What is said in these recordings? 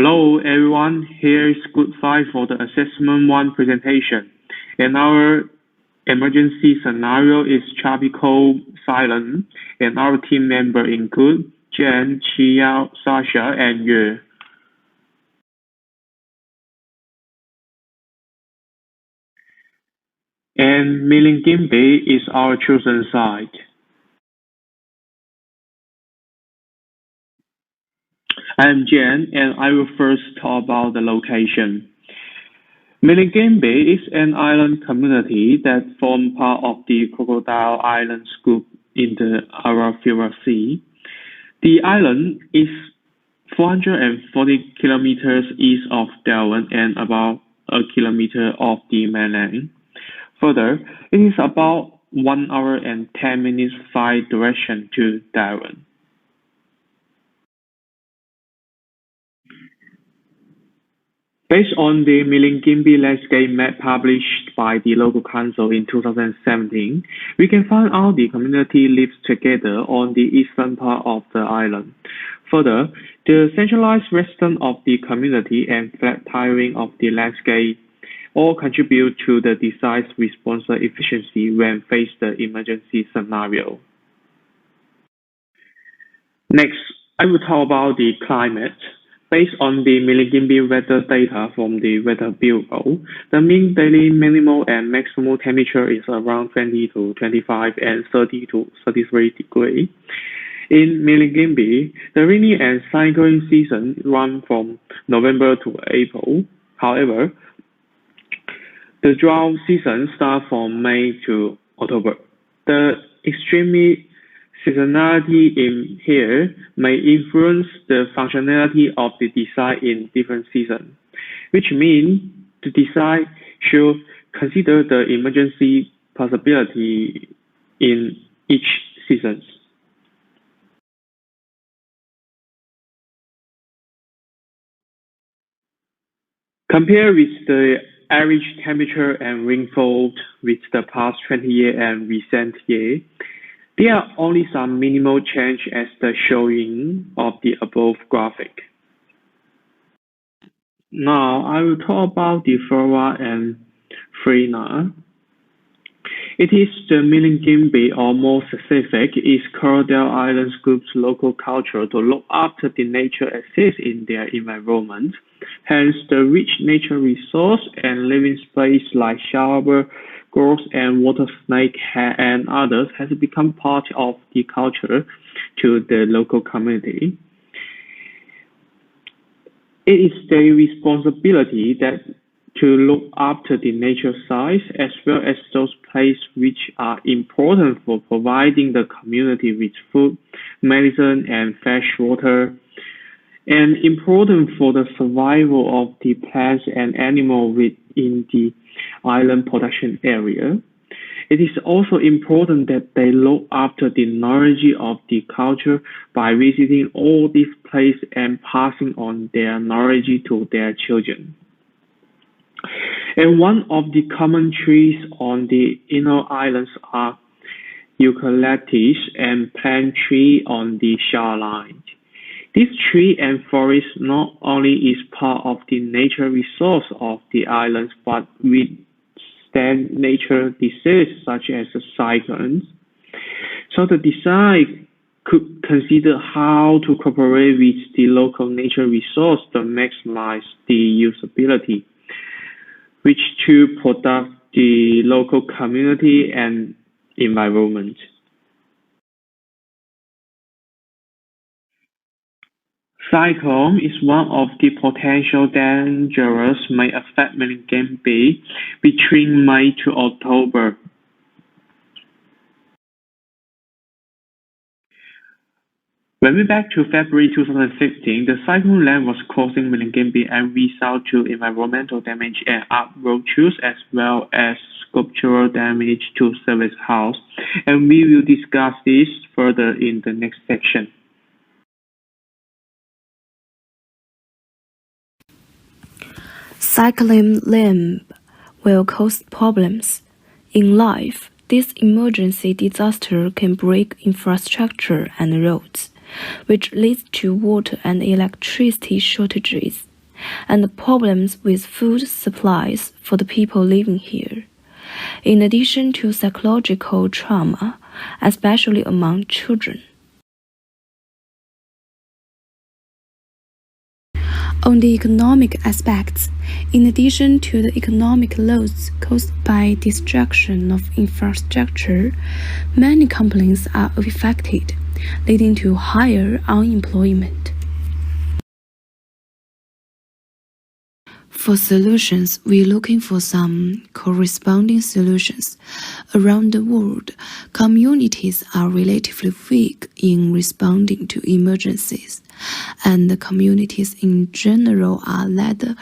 Hello everyone, here is Good Five for the Assessment 1 presentation. And our emergency scenario is tropical silent, and our team member include Jen, Chia, Sasha, and Yue. And Milingimbi is our chosen site. I am Jen, and I will first talk about the location. Milingimbi is an island community that forms part of the Crocodile Islands group in the Arafura Sea. The island is 440 kilometers east of Darwin and about a kilometer off the mainland. Further, it is about 1 hour and 10 minutes flight direction to Darwin. Based on the Milingimbi landscape map published by the local council in 2017, we can find out the community lives together on the eastern part of the island. Further, the centralized residence of the community and flat tiling of the landscape all contribute to the disaster response efficiency when faced the emergency scenario. Next, I will talk about the climate. Based on the Milingimbi weather data from the Weather Bureau, the mean daily minimal and maximum temperature is around 20 to 25 and 30 to 33 degrees. In Milingimbi, the rainy and cyclone season run from November to April. However, the drought season starts from May to October. The extreme seasonality in here may influence the functionality of the design in different seasons, which means the design should consider the emergency possibility in each season. Compared with the average temperature and rainfall with the past 20 years and recent years, there are only some minimal change as the showing of the above graphic. Now I will talk about the flora and fauna. It is the Milingimbi, or more specific, is Crocodile Islands Group's local culture to look after the nature exists in their environment. Hence, the rich nature resource and living space like shower, growth and water snake and others has become part of the culture to the local community. It is their responsibility that to look after the nature sites as well as those places which are important for providing the community with food, medicine, and fresh water, and important for the survival of the plants and animals within the island protection area. It is also important that they look after the knowledge of the culture by visiting all these places and passing on their knowledge to their children. And one of the common trees on the inner islands are eucalyptus and plane tree on the shoreline. This tree and forest not only is part of the nature resource of the islands, but withstand nature diseases such as cyclones. So the design could consider how to cooperate with the local nature resource to maximize the usability, which to protect the local community and environment. Cyclone is one of the potential dangers may affect Milingimbi between May to October. When we back to February 2015, the cyclone land was crossing Milingimbi and result to environmental damage and art roaches as well as sculptural damage to service house, and we will discuss this further in the next section. Cycling limb will cause problems. In life, this emergency disaster can break infrastructure and roads, which leads to water and electricity shortages and the problems with food supplies for the people living here, in addition to psychological trauma, especially among children. On the economic aspects, in addition to the economic loss caused by destruction of infrastructure, many complaints are affected, leading to higher unemployment. For solutions, we're looking for some corresponding solutions. Around the world, communities are relatively weak in responding to emergencies, and the communities in general are led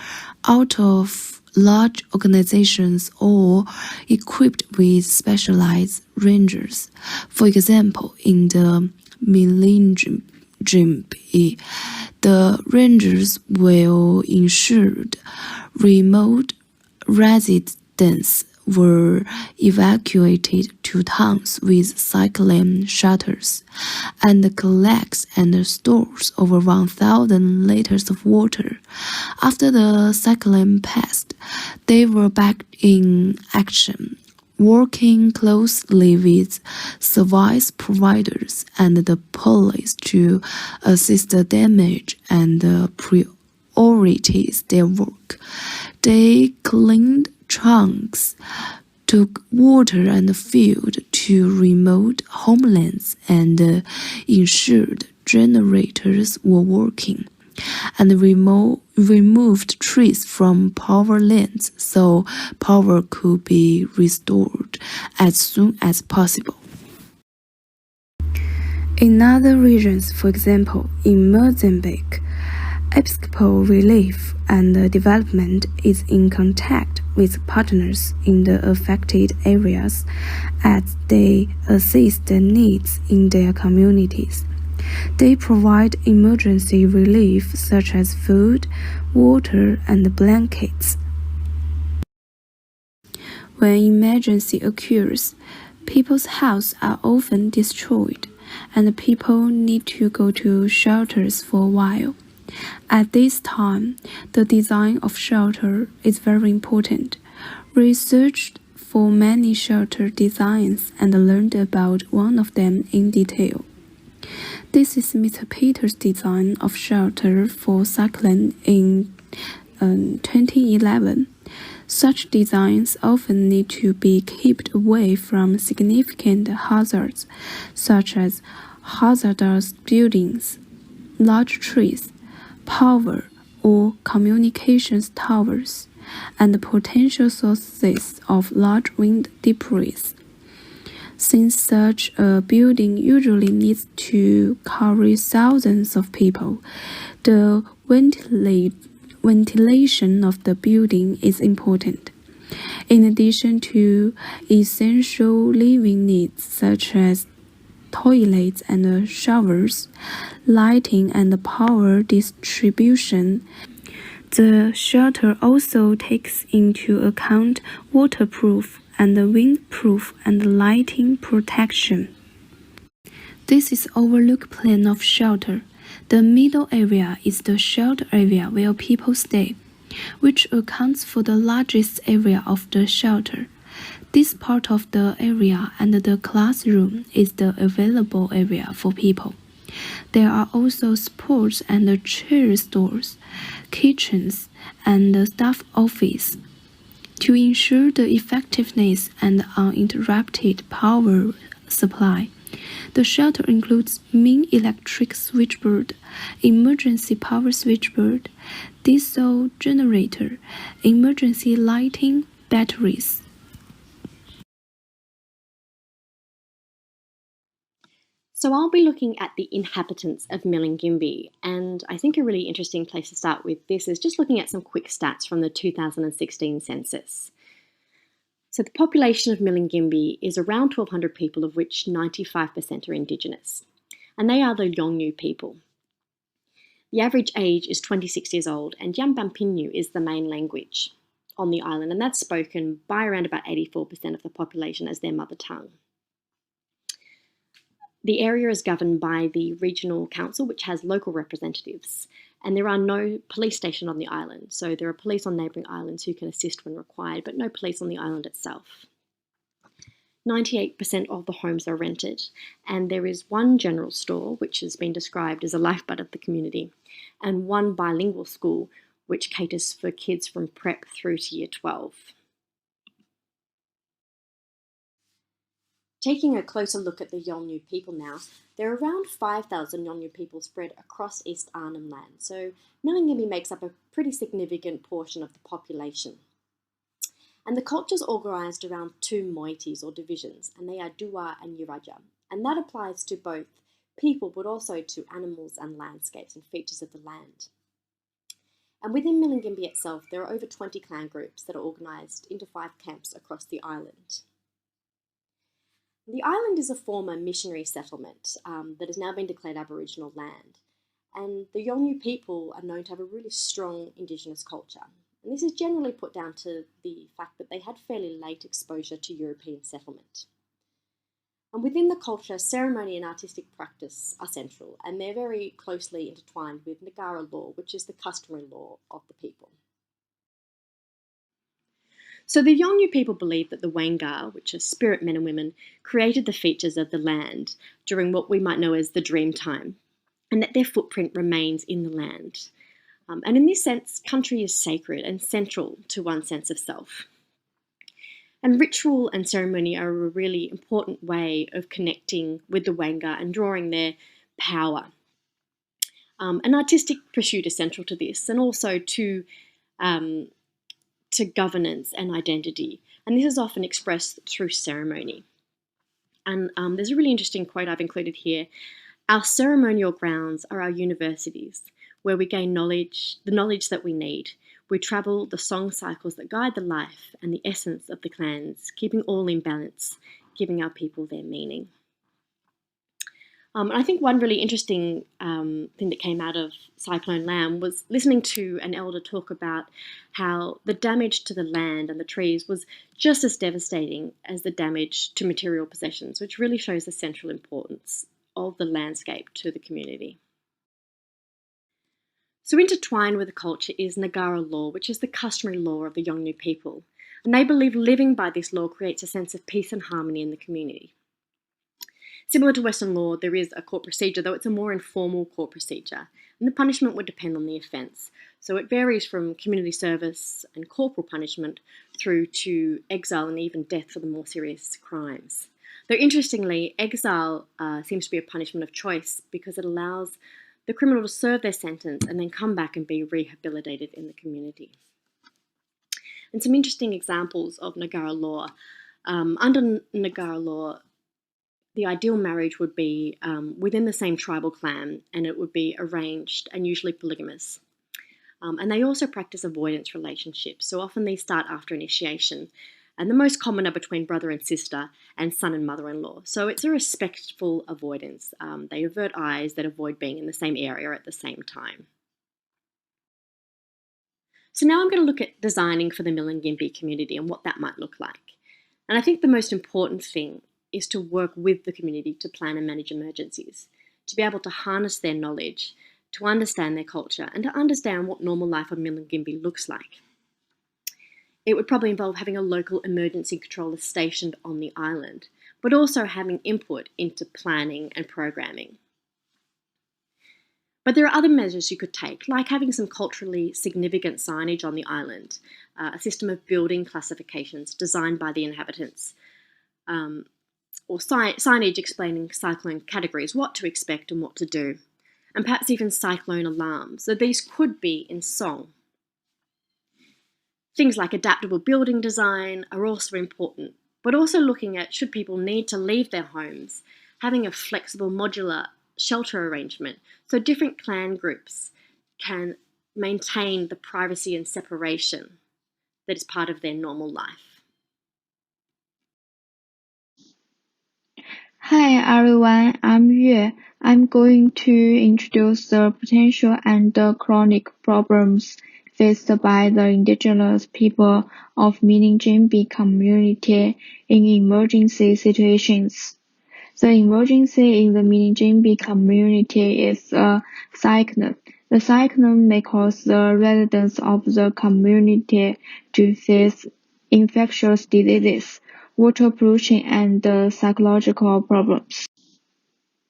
out of large organizations or equipped with specialized rangers. For example, in the millennium, the rangers will ensure remote residents were evacuated to towns with cyclone shelters and collects and stores over 1,000 liters of water. After the cyclone passed, they were back in action, working closely with service providers and the police to assist the damaged and prioritize their work. They cleaned trunks, took water and fuel to remote homelands, and ensured generators were working, and removed trees from power lines so power could be restored as soon as possible. In other regions, for example, in Mozambique, Episcopal Relief and Development is in contact with partners in the affected areas as they assess the needs in their communities. They provide emergency relief such as food, water, and blankets. When emergency occurs, people's houses are often destroyed, and people need to go to shelters for a while. At this time, the design of shelter is very important. Researched for many shelter designs and learned about one of them in detail. This is Mr. Peter's design of shelter for cyclone in 2011. Such designs often need to be kept away from significant hazards, such as hazardous buildings, large trees, power or communications towers, and potential sources of large wind debris. Since such a building usually needs to carry thousands of people, the ventilation of the building is important. In addition to essential living needs such as toilets and showers, lighting and power distribution, the shelter also takes into account waterproof and windproof and lighting protection. This is overlook plan of shelter. The middle area is the shelter area where people stay, which accounts for the largest area of the shelter. This part of the area and the classroom is the available area for people. There are also sports and chair stores, kitchens, and staff office. To ensure the effectiveness and uninterrupted power supply, the shelter includes main electric switchboard, emergency power switchboard, diesel generator, emergency lighting, batteries. So I'll be looking at the inhabitants of Milingimbi, and I think a really interesting place to start with this is just looking at some quick stats from the 2016 census. So the population of Milingimbi is around 1,200 people, of which 95% are Indigenous, and they are the Yolngu people. The average age is 26 years old, and Yambampinyu is the main language on the island, and that's spoken by around about 84% of the population as their mother tongue. The area is governed by the regional council, which has local representatives, And there are no police stationed on the island, so there are police on neighbouring islands who can assist when required, but no police on the island itself. 98% of the homes are rented, and there is one general store, which has been described as a lifeblood of the community, and one bilingual school, which caters for kids from prep through to year 12. Taking a closer look at the Yolngu people now, there are around 5,000 Yolngu people spread across East Arnhem Land, so Milingimbi makes up a pretty significant portion of the population. And the culture is organised around two moieties or divisions, and they are Dua and Yuraja. And that applies to both people but also to animals and landscapes and features of the land. And within Milingimbi itself, there are over 20 clan groups that are organised into 5 camps across the island. The island is a former missionary settlement that has now been declared Aboriginal land. And the Yolngu people are known to have a really strong Indigenous culture. And this is generally put down to the fact that they had fairly late exposure to European settlement. And within the culture, ceremony and artistic practice are central, and they're very closely intertwined with Nagara law, which is the customary law of the people. So the Yolngu people believe that the Wangar, which are spirit men and women, created the features of the land during what we might know as the dream time, and that their footprint remains in the land. And in this sense, country is sacred and central to one's sense of self. And ritual and ceremony are a really important way of connecting with the Wangar and drawing their power. An artistic pursuit is central to this, and also to governance and identity. And this is often expressed through ceremony. And there's a really interesting quote I've included here. Our ceremonial grounds are our universities, where we gain knowledge, the knowledge that we need. We travel the song cycles that guide the life and the essence of the clans, keeping all in balance, giving our people their meaning. I think one really interesting thing that came out of Cyclone Lam was listening to an elder talk about how the damage to the land and the trees was just as devastating as the damage to material possessions, which really shows the central importance of the landscape to the community. So intertwined with the culture is Nagara law, which is the customary law of the Yolngu people. And they believe living by this law creates a sense of peace and harmony in the community. Similar to Western law, there is a court procedure, though it's a more informal court procedure, and the punishment would depend on the offence. So it varies from community service and corporal punishment through to exile and even death for the more serious crimes. Though interestingly, exile seems to be a punishment of choice because it allows the criminal to serve their sentence and then come back and be rehabilitated in the community. And some interesting examples of Nagara law. Under Nagara law, the ideal marriage would be within the same tribal clan, and it would be arranged and usually polygamous. And they also practice avoidance relationships, so often these start after initiation, and the most common are between brother and sister and son and mother-in-law. So it's a respectful avoidance. They avert eyes that avoid being in the same area at the same time. So now I'm going to look at designing for the Milingimbi community and what that might look like. And I think the most important thing is to work with the community to plan and manage emergencies, to be able to harness their knowledge, to understand their culture, and to understand what normal life on Milingimbi looks like. It would probably involve having a local emergency controller stationed on the island, but also having input into planning and programming. But there are other measures you could take, like having some culturally significant signage on the island, a system of building classifications designed by the inhabitants, or signage explaining cyclone categories, what to expect and what to do, and perhaps even cyclone alarms, so these could be in song. Things like adaptable building design are also important, but also looking at should people need to leave their homes, having a flexible modular shelter arrangement so different clan groups can maintain the privacy and separation that is part of their normal life. Hi everyone, I'm Yue. I'm going to introduce the potential and the chronic problems faced by the indigenous people of Milingimbi community in emergency situations. The emergency in the Milingimbi community is a cyclone. The cyclone may cause the residents of the community to face infectious diseases, water pollution, and psychological problems.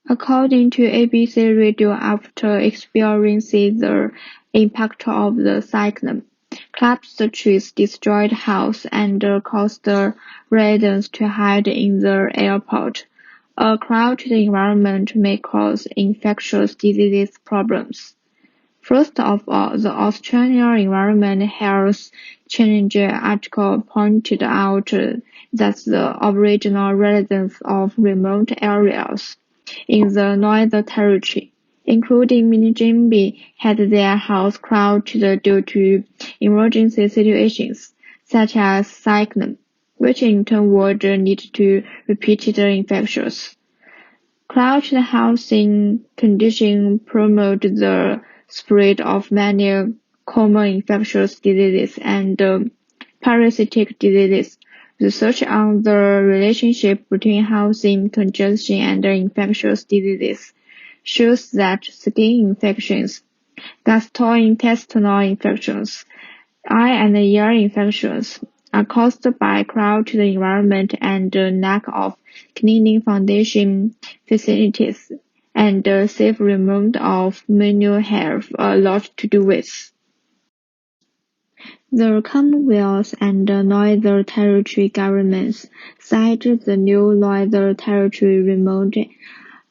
According to ABC Radio, after experiencing the impact of the cyclone, collapsed trees destroyed houses and caused the residents to hide in the airport. A crowded environment may cause infectious disease problems. First of all, the Australian Environment Health Challenger article pointed out that the Aboriginal residents of remote areas in the Northern Territory, including Minijimbi, had their house crowded due to emergency situations, such as cyclone, which in turn would lead to repeated infections. Crowded housing conditions promote the spread of many common infectious diseases and parasitic diseases. Research on the relationship between housing congestion and infectious diseases shows that skin infections, gastrointestinal infections, eye and ear infections are caused by crowded environment and lack of cleaning foundation facilities, and safe removal of manual have a lot to do with. The Commonwealth and Northern Territory governments signed the new Northern Territory Remote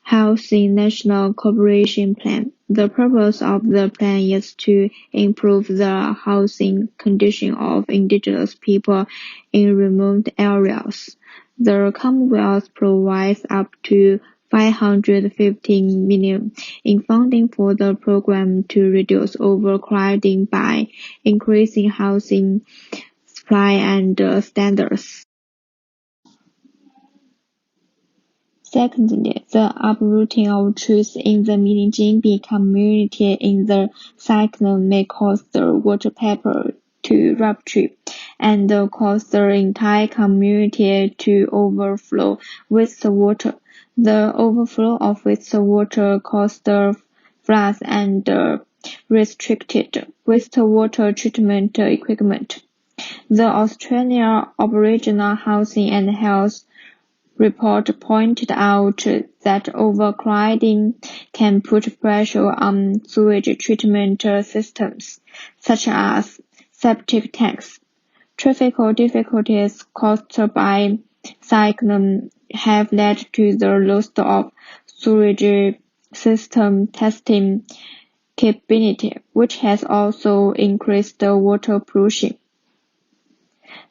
Housing National Cooperation Plan. The purpose of the plan is to improve the housing condition of Indigenous people in remote areas. The Commonwealth provides up to $515 million in funding for the program to reduce overcrowding by increasing housing supply and standards. Secondly, the uprooting of trees in the Minijimbi community in the cyclone may cause the water paper to rupture and cause the entire community to overflow with the water. The overflow of wastewater caused the floods and restricted wastewater treatment equipment. The Australian Aboriginal Housing and Health report pointed out that overcrowding can put pressure on sewage treatment systems, such as septic tanks. Traffic difficulties caused by cyclone have led to the loss of sewage system testing capability, which has also increased the water pollution.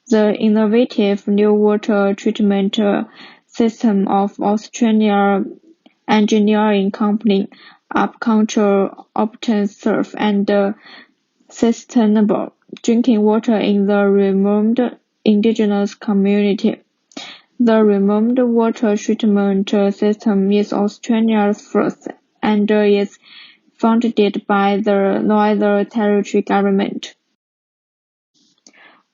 The innovative new water treatment system of Australian engineering company Upcountry obtains safe and sustainable drinking water in the remote Indigenous community. The remote water treatment system is Australia's first and is funded by the Northern Territory government.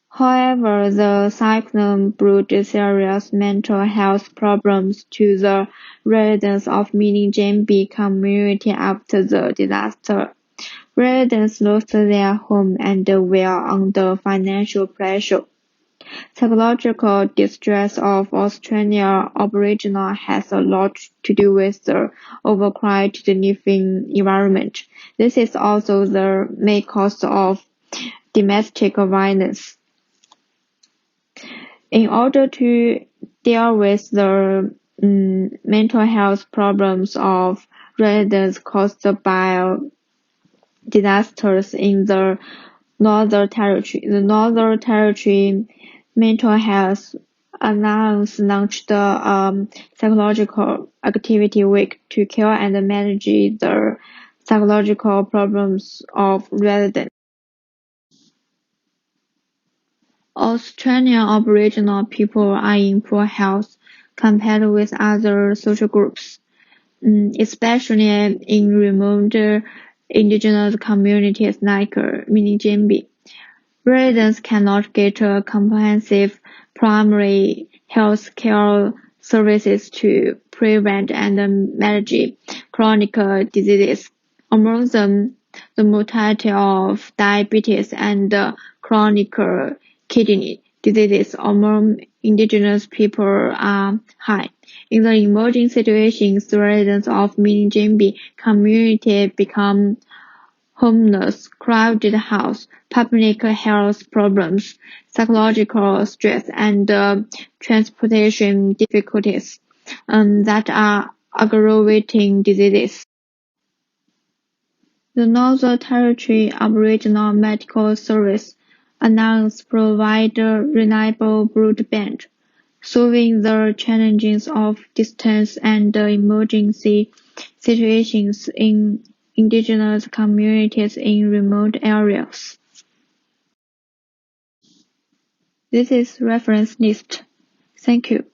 However, the cyclone brought serious mental health problems to the residents of Minijimbi community after the disaster. Residents lost their home and were under financial pressure. Psychological distress of Australian Aboriginal has a lot to do with the overcrowded living environment. This is also the main cause of domestic violence. In order to deal with the mental health problems of residents caused by disasters in the Northern Territory, the Northern Territory Mental Health Alliance launched the Psychological Activity Week to care and manage the psychological problems of residents. Australian Aboriginal people are in poor health compared with other social groups, especially in remote Indigenous communities like Minijimbi. Residents cannot get comprehensive primary health care services to prevent and manage chronic diseases. Among them, the mortality of diabetes and chronic kidney diseases among indigenous people are high. In the emerging situations, the residents of Minijimbi community become homeless, crowded house, public health problems, psychological stress, and transportation difficulties that are aggravating diseases. The Northern Territory Aboriginal Medical Service announced provide reliable broadband, solving the challenges of distance and emergency situations in indigenous communities in remote areas. This is reference list. Thank you.